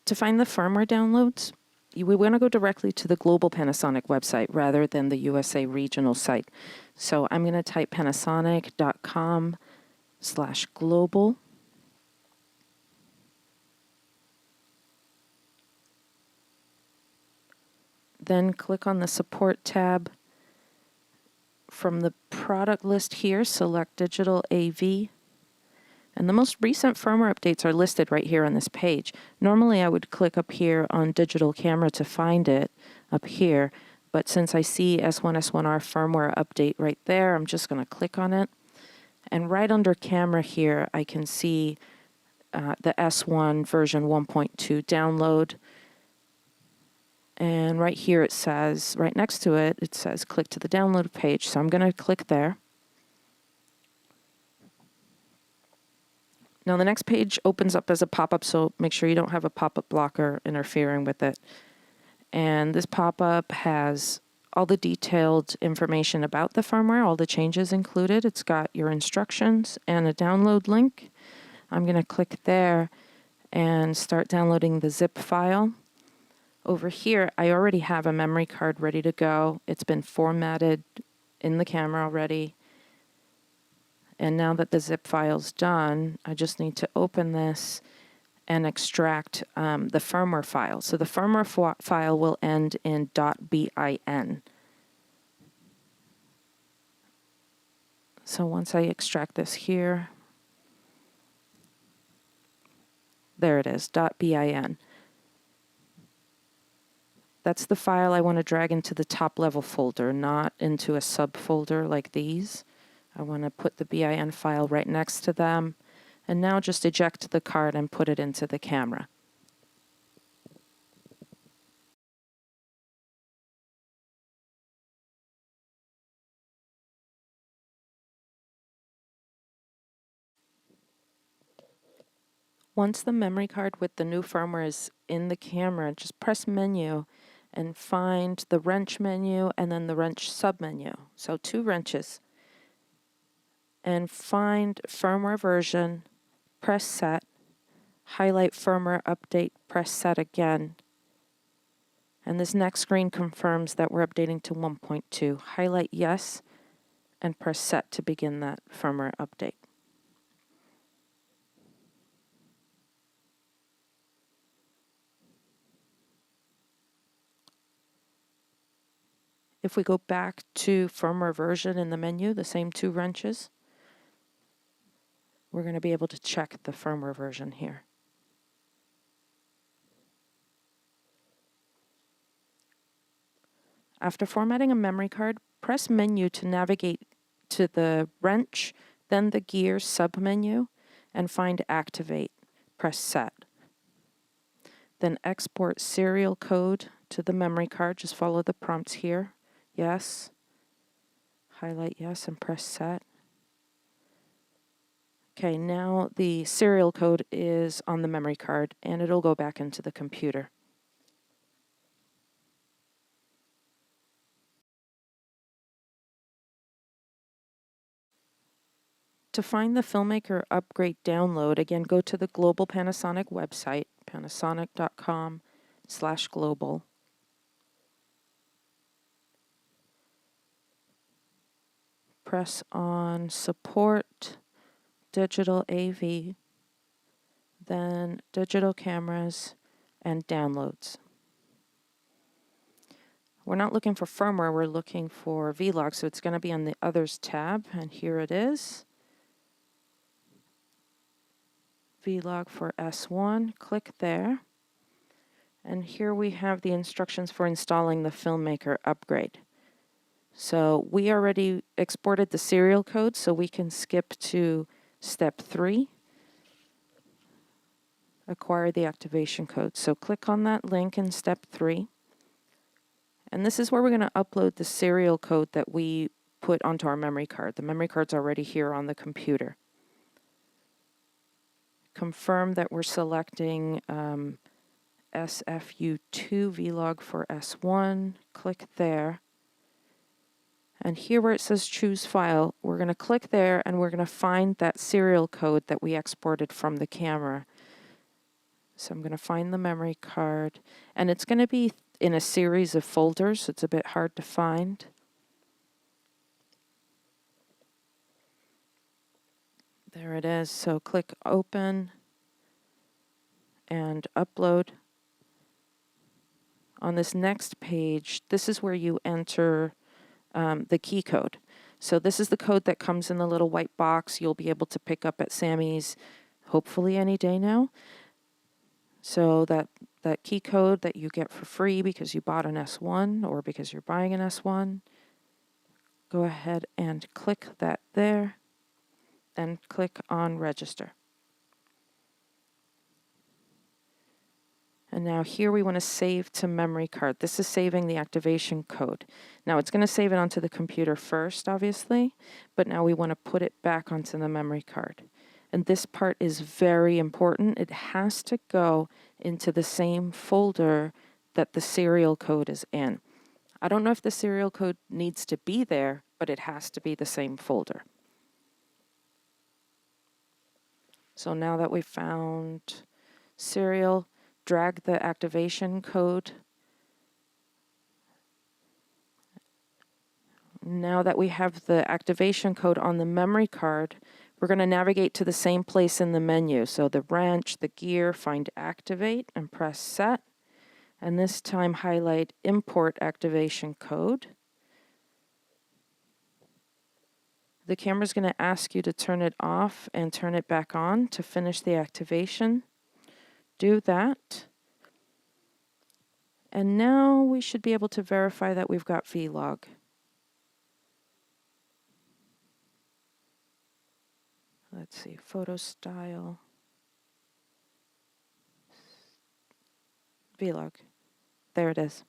To find the firmware downloads, we want to go directly to the global Panasonic website rather than the USA regional site. So I'm going to type panasonic.com/global. Then click on the support tab. From the product list here, select Digital AV. And the most recent firmware updates are listed right here on this page. Normally I would click up here on digital camera to find it up here, but since I see S1 S1R firmware update right there, I'm just going to click on it. And right under camera here, I can see the S1 version 1.2 download. And right here it says, right next to it, it says click to the download page. So I'm going to click there. Now the next page opens up as a pop-up, so make sure you don't have a pop-up blocker interfering with it. And this pop-up has all the detailed information about the firmware, all the changes included. It's got your instructions and a download link. I'm going to click there and start downloading the zip file. Over here, I already have a memory card ready to go. It's been formatted in the camera already. And now that the zip file's done, I just need to open this and extract the firmware file. So the firmware file will end in .bin. So once I extract this here, there it is, .bin. That's the file I want to drag into the top level folder, not into a subfolder like these. I want to put the bin file right next to them. And now just eject the card and put it into the camera. Once the memory card with the new firmware is in the camera, just press Menu and find the wrench menu and then the wrench submenu. So 2 wrenches. And find firmware version, press Set, highlight firmware update, press Set again. And this next screen confirms that we're updating to 1.2. Highlight Yes and press Set to begin that firmware update. If we go back to firmware version in the menu, the same 2 wrenches, we're going to be able to check the firmware version here. After formatting a memory card, press Menu to navigate to the wrench, then the gear submenu, and find Activate. Press Set. Then export serial code to the memory card. Just follow the prompts here. Yes. Highlight Yes and press Set. Okay, now the serial code is on the memory card and it'll go back into the computer. To find the Filmmaker upgrade download, again, go to the global Panasonic website, panasonic.com/global. Press on Support, Digital AV, then Digital Cameras, and Downloads. We're not looking for firmware, we're looking for V-Log, so it's going to be on the Others tab, and here it is. V-Log for S1, click there. And here we have the instructions for installing the Filmmaker upgrade. So we already exported the serial code, so we can skip to step 3. Acquire the activation code. So click on that link in step 3. And this is where we're going to upload the serial code that we put onto our memory card. The memory card's already here on the computer. Confirm that we're selecting SFU2 V-Log for S1. Click there. And here where it says Choose File, we're going to click there and we're going to find that serial code that we exported from the camera. So I'm going to find the memory card, and it's going to be in a series of folders, so it's a bit hard to find. There it is. So click Open and Upload. On this next page, this is where you enter the key code. So this is the code that comes in the little white box you'll be able to pick up at Sammy's hopefully any day now. So that key code that you get for free because you bought an S1 or because you're buying an S1, go ahead and click that there, then click on Register. And now here we want to save to memory card. This is saving the activation code. Now it's going to save it onto the computer first, obviously, but now we want to put it back onto the memory card. And this part is very important. It has to go into the same folder that the serial code is in. I don't know if the serial code needs to be there, but it has to be the same folder. So now that we've found serial, drag the activation code. Now that we have the activation code on the memory card, we're going to navigate to the same place in the menu. So the wrench, the gear, find activate and press set. And this time highlight import activation code. The camera is going to ask you to turn it off and turn it back on to finish the activation. Do that. And now we should be able to verify that we've got V-Log. Let's see, photo style, V-Log. There it is.